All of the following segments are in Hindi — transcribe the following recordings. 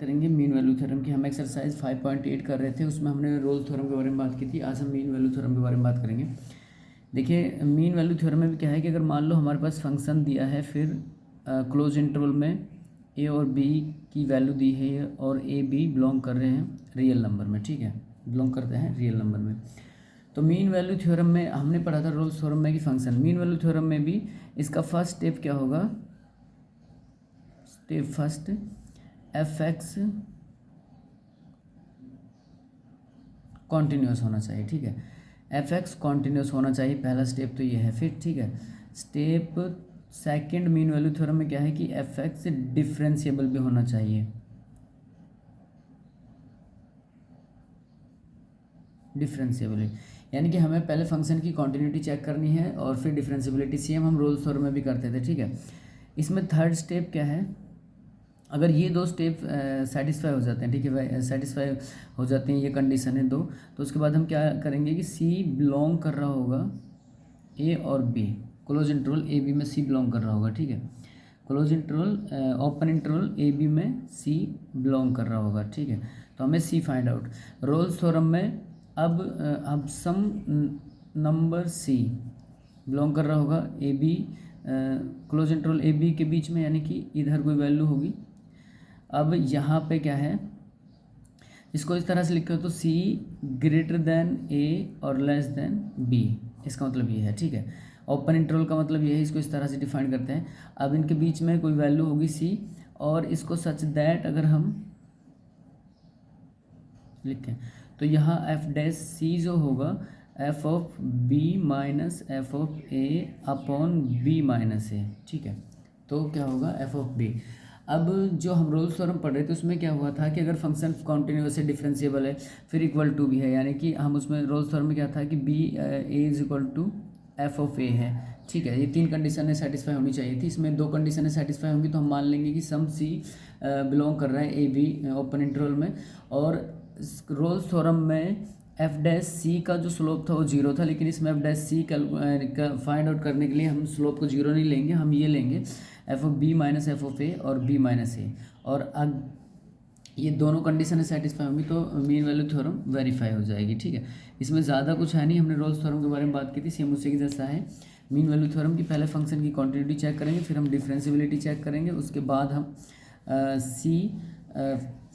करेंगे मीन वैल्यू थ्योरम की। हम एक्सरसाइज 5.8 कर रहे थे, उसमें हमने रोल्स थ्योरम के बारे में बात की थी। आज हम मीन वैल्यू थ्योरम के बारे में बात करेंगे। देखिए मीन वैल्यू थ्योरम में भी क्या है कि अगर मान लो हमारे पास फंक्शन दिया है, फिर क्लोज इंटरवल में ए और बी की वैल्यू दी है और ए बी बिलोंग कर रहे हैं रियल नंबर में, ठीक है, बिलोंग करते हैं रियल नंबर में। तो मीन वैल्यू थ्योरम में हमने पढ़ा था रोल्स थ्योरम में कि फंक्शन, मीन वैल्यू थ्योरम में भी इसका फर्स्ट स्टेप क्या होगा, step first F x continuous होना चाहिए, ठीक है, एफ एक्स कॉन्टिन्यूस होना चाहिए, पहला स्टेप तो ये है। फिर ठीक है, step second mean value theorem में क्या है कि एफ एक्स डिफरेंशिएबल भी होना चाहिए, डिफरेंशिएबिलिटी, यानी कि हमें पहले फंक्शन की कॉन्टिन्यूटी चेक करनी है और फिर डिफरेंशिएबिलिटी। सेम हम रोल्स थ्योरम में भी करते थे, ठीक है। इसमें थर्ड स्टेप क्या है, अगर ये दो स्टेप सेटिस्फाई हो जाते हैं, ठीक है भाई, सेटिस्फाई हो जाते हैं, ये कंडीशन है दो, तो उसके बाद हम क्या करेंगे कि सी बिलोंग कर रहा होगा ए और B, close interval A B में सी बिलोंग कर रहा होगा, ठीक है, close interval open interval A B में सी बिलोंग कर रहा होगा, ठीक है। तो हमें C find out. Rolle's theorem में अब सम नंबर सी बिलोंग कर रहा होगा A B, close interval A B के बीच में, यानी कि इधर कोई वैल्यू होगी। अब यहाँ पे क्या है, इसको इस तरह से लिखो तो सी ग्रेटर देन ए और लेस देन बी, इसका मतलब ये है, ठीक है। ओपन इंटरवल का मतलब ये है, इसको इस तरह से डिफाइन करते हैं। अब इनके बीच में कोई वैल्यू होगी सी, और इसको सच दैट अगर हम लिखें तो यहाँ एफ डैश सी जो होगा F of B minus F of A upon B minus A, ठीक है। तो क्या होगा एफ ऑफ बी। अब जो हम रोल्स थ्योरम पढ़ रहे थे उसमें क्या हुआ था कि अगर फंक्शन कॉन्टिन्यूस है, डिफरेंशिएबल है, फिर इक्वल टू भी है, यानी कि हम उसमें रोल्स थ्योरम में क्या था कि B A is equal to F of A है, ठीक है। ये तीन कंडीशन है सेटिस्फाई होनी चाहिए थी, इसमें दो कंडीशन सेटिस्फाई होंगी तो हम मान लेंगे कि सम सी बिलोंग कर रहा है ए बी ओपन इंटरवल में। और रोल्स थ्योरम में एफ डैश सी का जो स्लोप था वो जीरो था, लेकिन इसमें एफ डैश सी फाइंड आउट करने के लिए हम स्लोप को जीरो नहीं लेंगे, हम ये लेंगे F of B minus F of A और बी माइनस ए। और अब ये दोनों कंडीशन सेटिस्फाई होंगी तो मीन वैल्यू थ्योरम वेरीफाई हो जाएगी, ठीक है। इसमें ज़्यादा कुछ है नहीं, हमने रोल्स थ्योरम के बारे में बात की थी, सेम उसी के जैसा है। मीन वैल्यू थ्योरम की पहले फंक्शन की क्वांटिटी चेक करेंगे, फिर हम डिफरेंशिएबिलिटी चेक करेंगे, उसके बाद हम सी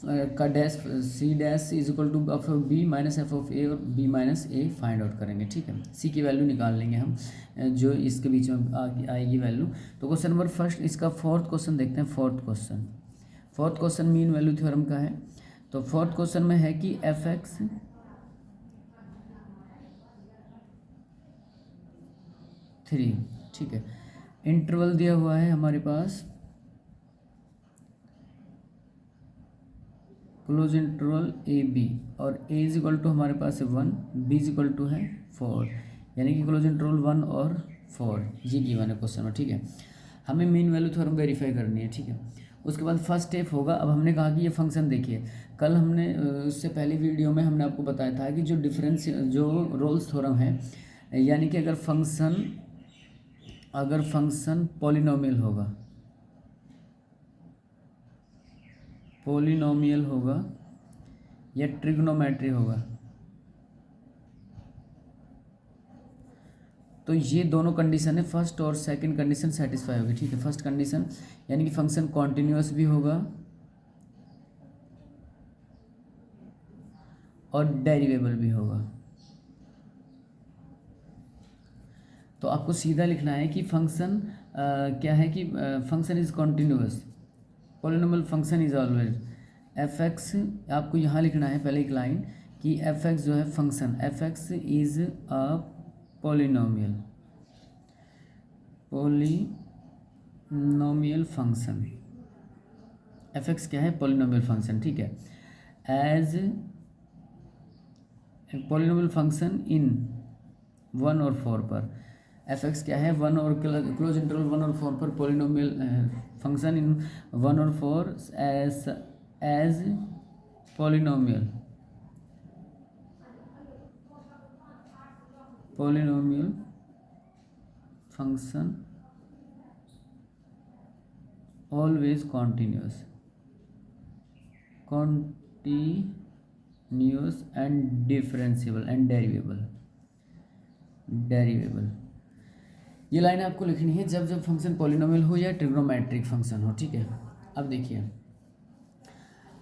का dash C dash is equal to F of B minus F of A और B minus A find out करेंगे, ठीक है। सी की वैल्यू निकाल लेंगे हम, जो इसके बीच में आएगी वैल्यू। तो क्वेश्चन नंबर फर्स्ट, इसका फोर्थ क्वेश्चन देखते हैं। Fourth question mean value theorem का है। तो फोर्थ क्वेश्चन में है कि एफ एक्स थ्री, ठीक है, इंटरवल दिया हुआ है हमारे पास क्लोज इंटरवल ए बी, और ए इज इक्वल टू हमारे पास है 1, बी इज इक्वल टू है 4, यानी कि क्लोज इंटरवल 1 और 4 ये गिवन है क्वेश्चन में, ठीक है। हमें मीन वैल्यू थ्योरम वेरीफाई करनी है, ठीक है। उसके बाद फर्स्ट स्टेप होगा, अब हमने कहा कि ये फंक्शन देखिए, कल हमने उससे पहली वीडियो में हमने आपको बताया था कि जो रोल्स थ्योरम है, यानी कि अगर फंक्शन पॉलिनोमियल होगा या ट्रिग्नोमेट्री होगा, तो ये दोनों कंडीशन है, फर्स्ट और सेकंड कंडीशन सेटिस्फाई होगी, ठीक है। फर्स्ट कंडीशन यानी कि फंक्शन कॉन्टिन्यूस भी होगा और डेरिवेबल भी होगा। तो आपको सीधा लिखना है कि फंक्शन क्या है कि function is continuous, polynomial function is always F x. आपको यहाँ लिखना है पहले एक लाइन कि एफ एक्स जो है function, F X is a polynomial function, F x क्या है, पॉलिनोमियल फंक्शन, ठीक है। एज पॉलिनोमियल फंक्शन इन 1 और 4 पर, एफ एक्स क्या है 1 और क्लोज इंटरवल 1 और 4 पर पॉलिनोमियल फंक्शन इन 1 और 4 as polynomial function always continuous and differentiable and derivable. ये लाइन आपको लिखनी है जब जब फंक्शन पॉलिनोमियल हो या ट्रिग्नोमेट्रिक फंक्शन हो, ठीक है। अब देखिए,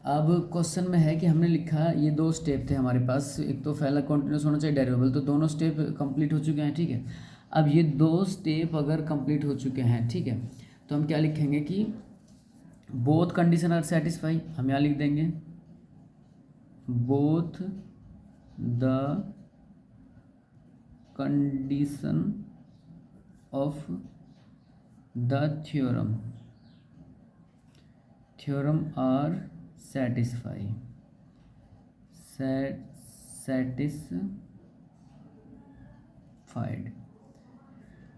अब क्वेश्चन में है कि हमने लिखा ये दो स्टेप थे हमारे पास, एक तो पहला कॉन्टिन्यूस होना चाहिए डेरिवेबल, तो दोनों स्टेप कंप्लीट हो चुके हैं, ठीक है। अब ये दो स्टेप अगर कंप्लीट हो चुके हैं, ठीक है, तो हम क्या लिखेंगे कि बोथ कंडीशन आर सेटिस्फाई, हम यहाँ लिख देंगे both the condition of the theorem are satisfied,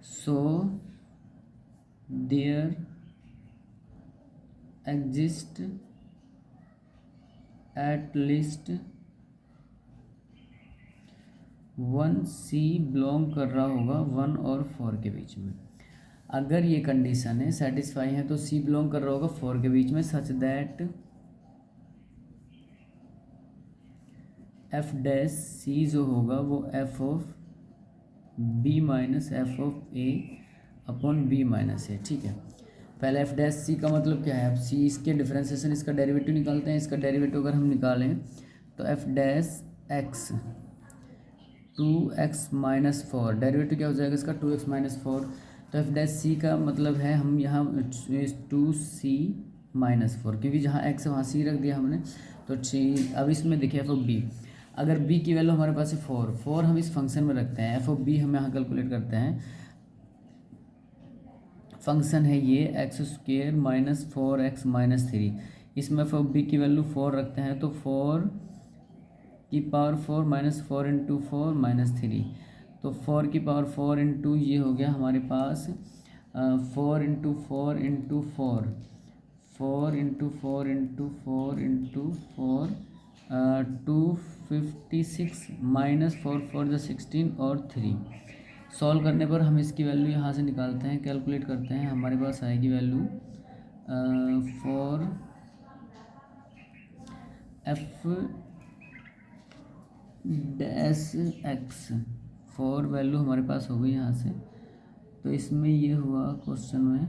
so there exist at least one C belong कर रहा होगा 1 और 4 के बीच में। अगर ये कंडीशन है सेटिस्फाई है तो सी बिलोंग कर रहा होगा 4 के बीच में, such that F dash C जो होगा वो F of B minus F of A upon B minus A, ठीक है। पहले एफ डैश सी का मतलब क्या है, अब सी इसके डिफरेंशिएशन, इसका डेरिवेटिव निकालते हैं। इसका डेरिवेटिव अगर हम निकालें तो F dash x 2x minus 4, derivative क्या हो जाएगा इसका 2x माइनस 4। तो एफ डैश सी का मतलब है हम यहाँ 2c माइनस 4, क्योंकि जहाँ x है वहाँ c रख दिया हमने, तो c। अब इसमें देखिए एफ ऑफ बी, अगर b की वैल्यू हमारे पास है 4 हम इस फंक्शन में रखते हैं, एफ ऑफ बी हम यहाँ कैलकुलेट करते हैं। फंक्शन है ये x square minus 4x minus 3, इसमें एफ ऑफ बी की वैल्यू 4 रखते हैं, तो 4 की पावर 4 माइनस 4 इंटू 4 माइनस 3, तो 4 की पावर 4 इंटू ये हो गया हमारे पास 4 into 4 into 4 4 into 4 into 4 into 4 256 minus 4 4 जो 16 और 3। सॉल्व करने पर हम इसकी वैल्यू यहाँ से निकालते हैं, कैलकुलेट करते हैं, हमारे पास आएगी value 4 F dash x, 4 value हमारे पास हो गई यहाँ से। तो इसमें ये हुआ क्वेश्चन में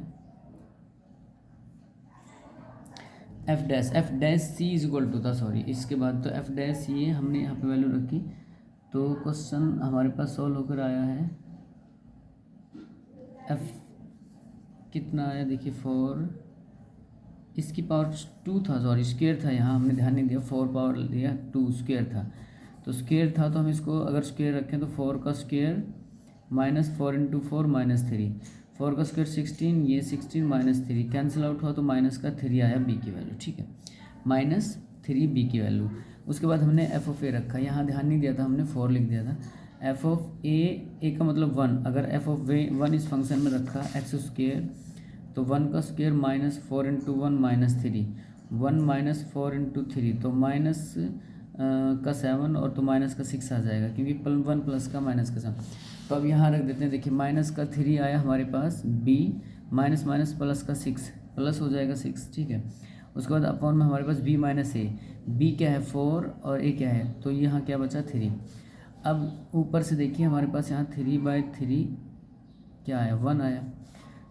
F dash C is equal to था, सॉरी इसके बाद तो एफ डैश ये हमने यहाँ पे वैल्यू रखी, तो क्वेश्चन हमारे पास सॉल्व होकर आया है। एफ कितना आया देखिए 4, इसकी पावर 2 था, सॉरी स्क्वायर था, यहाँ हमने ध्यान नहीं दिया, 4 पावर लिया 2 स्क्वायर था, तो स्क्वायर था तो हम इसको अगर स्क्वायर रखें तो 4 का स्क्वायर माइनस 4 इंटू 4 माइनस 3, 4 का स्क्वायर 16, ये 16 माइनस 3 कैंसिल आउट हुआ तो माइनस का 3 आया बी की वैल्यू, ठीक है, माइनस 3 बी की वैल्यू। उसके बाद हमने एफ ऑफ ए रखा, यहाँ ध्यान नहीं दिया था हमने 4 लिख दिया था। एफ ऑफ ए का मतलब 1, अगर एफ ऑफ 1 इस फंक्शन में रखा एक्स स्क्वायर, तो 1 का square minus 4 into 1 minus 3, 1 minus 4 into 3 तो माइनस का 7 और तो माइनस का 6 आ जाएगा, क्योंकि 1 प्लस का माइनस का 7। तो अब यहाँ रख देते हैं, देखिए माइनस का 3 आया हमारे पास बी, माइनस माइनस प्लस का 6, प्लस हो जाएगा 6, ठीक है। उसके बाद अपॉन में हमारे पास बी माइनस ए, बी क्या है 4 और ए क्या है, तो यहाँ क्या बचा 3। अब ऊपर से देखिए हमारे पास यहाँ 3/3 क्या आया 1 आया,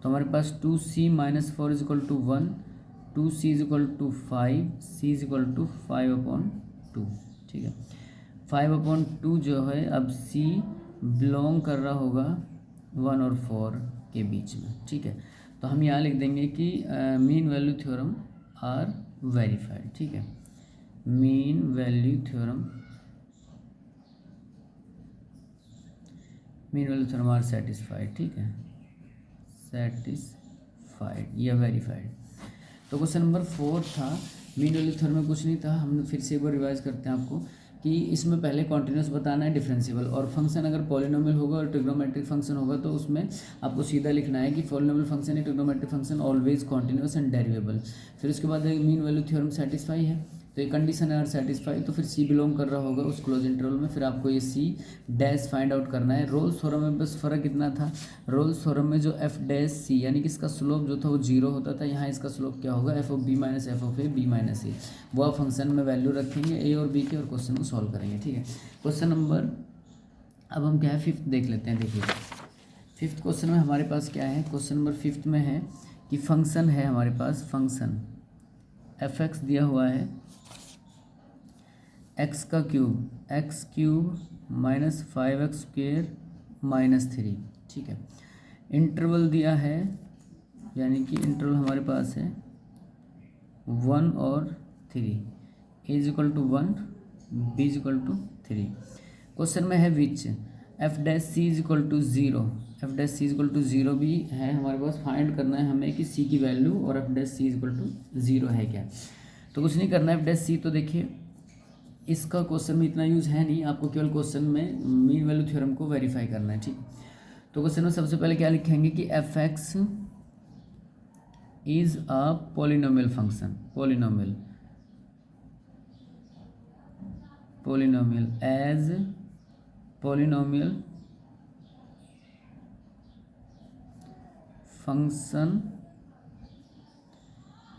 तो हमारे पास 2c minus 4 is equal to 1, 2c is equal to 5, c is equal to 5/2, ठीक है। 5/2 जो है अब c बिलोंग कर रहा होगा 1 और 4 के बीच में, ठीक है। तो हम यहाँ लिख देंगे कि mean value theorem are verified, ठीक है, mean value theorem are satisfied, ठीक है, सेटिस्फाइड या वेरीफाइड। तो क्वेश्चन नंबर 4 था, मीन वैल्यू थ्योरम में कुछ नहीं था, हम फिर से एक बार रिवाइज करते हैं आपको कि इसमें पहले कॉन्टिन्यूस बताना है, डिफरेंशिएबल, और फंक्शन अगर पॉलिनोमियल होगा और ट्रिग्नोमेट्रिक फंक्शन होगा तो उसमें आपको सीधा लिखना है कि पॉलिनोमियल फंक्शन है trigonometric function always continuous and derivable. फिर उसके बाद मीन वैल्यू थ्योरम सेटिस्फाई है, तो ये कंडीशन अगर सेटिस्फाई तो फिर सी बिलोंग कर रहा होगा उस क्लोज इंटरवल में, फिर आपको ये सी डैश फाइंड आउट करना है। रोल्स थ्योरम में बस फ़र्क इतना था, रोल्स थ्योरम में जो एफ डैश सी यानी कि इसका स्लोप जो था वो जीरो होता था, यहाँ इसका स्लोप क्या होगा F of B minus F of A B minus A, वो आप फंक्शन में वैल्यू रखेंगे ए और बी के और क्वेश्चन को सॉल्व करेंगे। ठीक है, क्वेश्चन नंबर अब हम क्या है फिफ्थ देख लेते हैं। देखिए फिफ्थ क्वेश्चन में हमारे पास क्या है, क्वेश्चन नंबर फिफ्थ में है कि फंक्शन है हमारे पास, फंक्शन एफ एक्स दिया हुआ है, एक्स का cube x cube minus 5x² minus 3। ठीक है, इंटरवल दिया है यानी कि इंटरवल हमारे पास है 1 और 3, A is equal to 1 B is equal to 3। Question में है which F dash C is equal to 0, F dash C is equal to 0 भी है हमारे पास, फाइंड करना है हमें कि सी की वैल्यू और F dash C is equal to 0 है क्या। तो कुछ नहीं करना है, एफ डैश सी तो देखिए इसका क्वेश्चन में इतना यूज़ है नहीं, आपको केवल क्वेश्चन में मीन वैल्यू थ्योरम को वेरीफाई करना है। ठीक, तो क्वेश्चन में सबसे पहले क्या लिखेंगे कि F X is a polynomial function, polynomial as polynomial function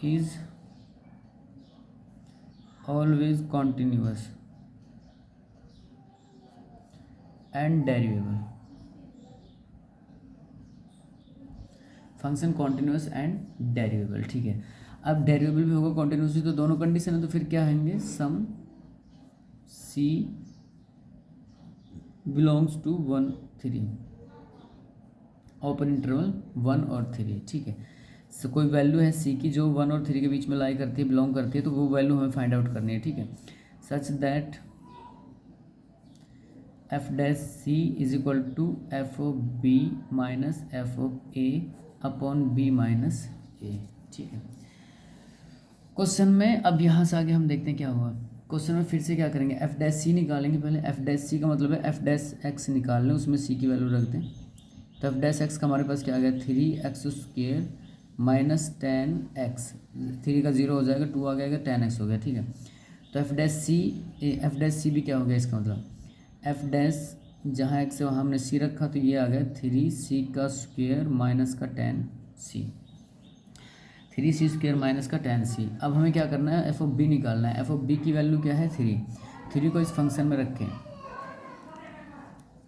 is always continuous and derivable, function continuous and derivable. ठीक है, अब डेरिवेबल भी होगा कॉन्टिन्यूस भी, तो दोनों कंडीशन है, तो फिर क्या आएंगे सम सी बिलोंग्स टू 1 3 ओपन इंटरवल 1 और 3। ठीक है, सो कोई वैल्यू है सी की जो 1 और 3 के बीच में लाई करती है, बिलोंग करती है, तो वो वैल्यू हमें फाइंड आउट करनी है। ठीक है, such that F dash C is equal to F of B minus F of A upon B minus A. ठीक है, क्वेश्चन में अब यहाँ से आगे हम देखते हैं क्या हुआ। क्वेश्चन में फिर से क्या करेंगे, एफ डैश सी निकालेंगे पहले, एफ डैश सी का मतलब है एफ डैश एक्स निकाल लें, उसमें सी की वैल्यू रख दें। तो एफ डैश एक्स का हमारे पास क्या आ गया 3x² माइनस 10x, 3 का 0 हो जाएगा, 2 आ जाएगा, 10x हो गया। ठीक है, तो एफ डैश सी भी क्या हो गया इसका मतलब एफ डैश जहाँ एक्स है वहाँ हमने सी रखा, तो ये आ गया 3c² माइनस का 10c, 3c² माइनस का 10c। अब हमें क्या करना है, एफ ऑफ बी निकालना है। एफ ऑफ बी की वैल्यू क्या है 3 को इस फंक्शन में रखें,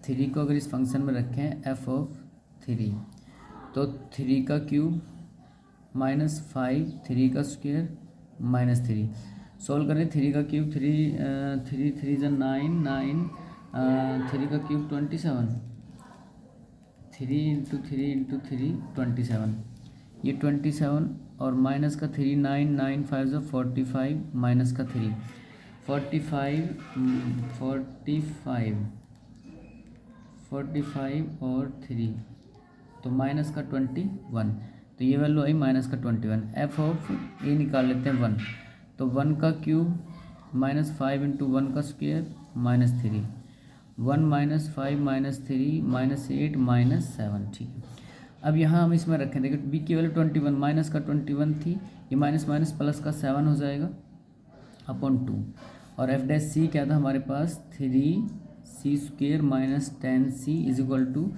3 को अगर इस फंक्शन में रखें एफ ऑफ 3, तो 3 का क्यूब माइनस 5, 3 का स्क्वायर माइनस 3। सोल्व करें, 3 का क्यूब 3 × 9, 3 का क्यूब 27, 3 × 3 × 3 27, ये 27 और माइनस का 3 9 9 5 45 माइनस का 3 45 और 3 तो माइनस का 21, तो ये वैल्यू आई माइनस का 21। एफ ऑफ ए निकाल लेते हैं 1, तो 1 का क्यूब माइनस 5 × 1 का square minus 3, 1 minus 5 minus 3 minus 8 minus 7। ठीक है, अब यहाँ हम इसमें रखें, देखिए बी की वैल्यू 21 माइनस का 21 थी, ये माइनस माइनस प्लस का 7 हो जाएगा अपॉन 2, और एफ डैश सी क्या था हमारे पास 3c² minus 10c is equal to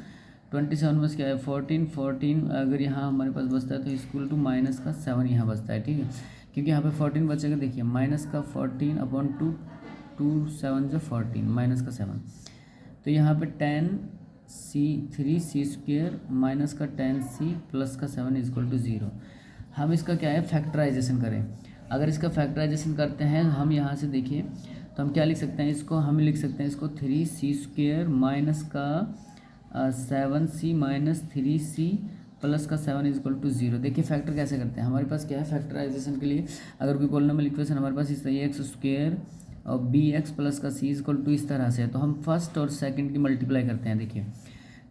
27 में क्या है 14 अगर यहाँ हमारे पास बचता है तो इक्वल टू माइनस का 7 यहाँ बचता है। ठीक है, क्योंकि यहाँ पे 14 बचेगा, देखिए माइनस का 14 अपॉन 2, 2 7 जो 14 माइनस का 7, तो यहाँ पे 3c² माइनस का 10c प्लस का 7 इज इक्वल टू 0। हम इसका क्या है फैक्टराइजेशन करें, अगर इसका फैक्टराइजेशन करते हैं हम यहाँ से देखिए तो हम क्या लिख सकते हैं, इसको हम लिख सकते हैं इसको 3c² माइनस का 7c माइनस 3c प्लस का 7 इज इक्वल टू 0। देखिए फैक्टर कैसे करते हैं, हमारे पास क्या है फैक्टराइजेशन के लिए अगर कोई पॉलिनोमियल इक्वेशन हमारे पास इस तरह x² और bx प्लस का c इज इक्वल टू इस तरह से है, तो हम फर्स्ट और सेकंड की मल्टीप्लाई करते हैं। देखिए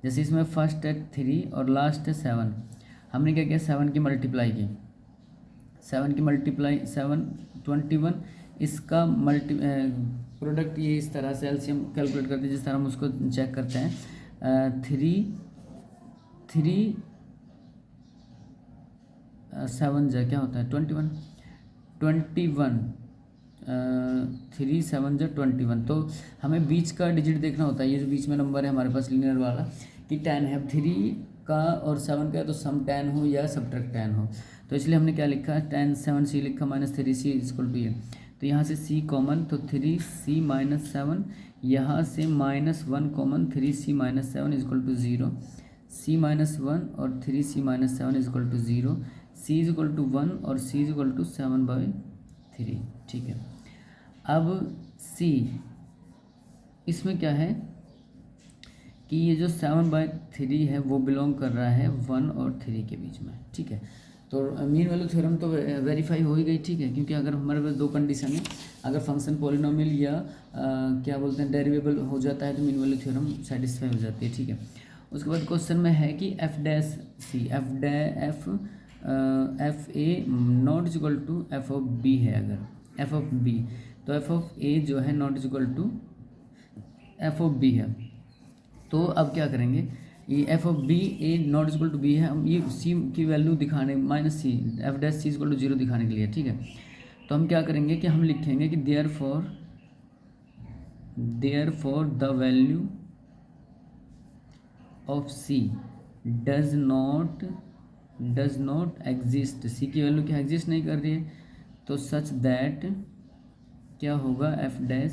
जैसे इसमें फर्स्ट है 3 और लास्ट है 7, हमने क्या किया 7 की मल्टीप्लाई की, 7 21, इसका प्रोडक्ट ये इस तरह से एलसीएम कैलकुलेट करते हैं जिस तरह हम उसको चेक करते हैं। 3 7 जा क्या होता है 21 3 7 जो 21, तो हमें बीच का डिजिट देखना होता है। ये जो बीच में नंबर है हमारे पास लीनियर वाला कि 10 है, 3 का और 7 का है तो सम 10 हो या सब्ट्रैक्ट 10 हो। तो इसलिए हमने क्या लिखा, 10 7 सी लिखा माइनस 3 सी इक्वल टू ये। तो यहाँ से सी कॉमन, तो 3 सी माइनस 7, यहाँ से -1 common, 3 C minus 7 equal to 0, C minus 1 और 3 C minus 7 equal to 0, C is equal to 1 और सी इज इक्वल टू 7/3। ठीक है, अब सी इसमें क्या है कि ये जो 7/3 है वो बिलोंग कर रहा है 1 और 3 के बीच में। ठीक है, तो मीन वैल्यू थ्योरम तो वेरीफाई हो ही गई। ठीक है, क्योंकि अगर हमारे पास दो कंडीशन है, अगर फंक्शन पॉलिनोमियल या क्या बोलते हैं डेरिवेबल हो जाता है तो मीन वैल्यू थ्योरम सेटिस्फाई हो जाती है। ठीक है, उसके बाद क्वेश्चन में है कि F A not is equal to F of B है। अगर एफ ऑफ बी, तो एफ ऑफ ए जो है not is equal to F of B है। तो अब क्या करेंगे, ये F of B A not equal to B है, हम ये सी की वैल्यू दिखाने minus C F dash C equal to 0 दिखाने के लिए। ठीक है, तो हम क्या करेंगे कि हम लिखेंगे कि therefore the value of C does not exist, C की वैल्यू क्या एग्जिस्ट नहीं कर रही है, तो सच दैट क्या होगा, F dash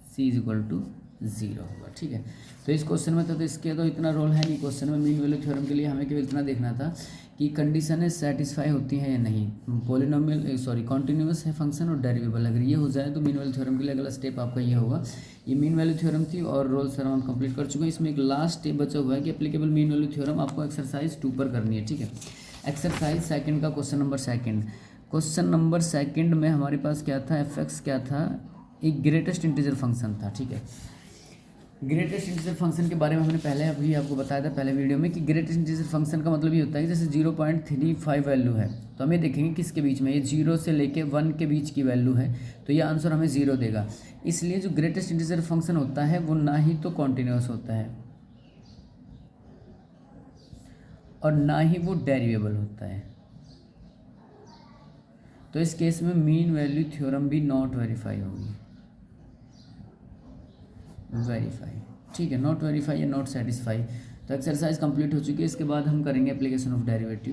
C is equal to 0 होगा। ठीक है, तो इस क्वेश्चन में तो इसके तो इतना रोल है नहीं। क्वेश्चन में मीन वैल्यू थ्योरम के लिए हमें केवल इतना देखना था कि कंडीशनें सेटिस्फाई होती हैं या नहीं, पॉलिनोमियल कॉन्टिन्यूस है फंक्शन और डेरिवेबल, अगर ये हो जाए तो मीन वैल्यू थ्योरम के लिए अगला स्टेप आपका ये होगा। ये मीन वैल्यू थ्योरम थी और रोल सर हम कंप्लीट कर चुके हैं। इसमें एक लास्ट स्टेप बचा हुआ है कि एप्लीकेबल मीन वैल्यू थ्योरम आपको एक्सरसाइज 2 पर करनी है। ठीक है, एक्सरसाइज सेकंड का क्वेश्चन नंबर सेकंड में हमारे पास क्या था, एफ एक्स क्या था, एक ग्रेटेस्ट इंटीजर फंक्शन था। ठीक है, ग्रेटेस्ट इंटीजर फंक्शन के बारे में हमने पहले अभी आपको बताया था पहले वीडियो में कि ग्रेटेस्ट इंटीजर फंक्शन का मतलब ये होता है कि जैसे 0.35 वैल्यू है तो हमें देखेंगे किसके बीच में, ये 0 से लेके 1 के बीच की वैल्यू है, तो ये आंसर हमें 0 देगा। इसलिए जो ग्रेटेस्ट इंटीजर फंक्शन होता है वो ना ही तो कॉन्टिन्यूस होता है और ना ही वो डेरिवेबल होता है। तो इस केस में मीन वैल्यू थ्योरम भी नॉट वेरीफाई होगी, वेरीफाई। ठीक है, नॉट वेरीफाई या नॉट सेटिस्फाई। तो एक्सरसाइज कंप्लीट हो चुकी है। इसके बाद हम करेंगे एप्लीकेशन ऑफ डेरिवेटिव।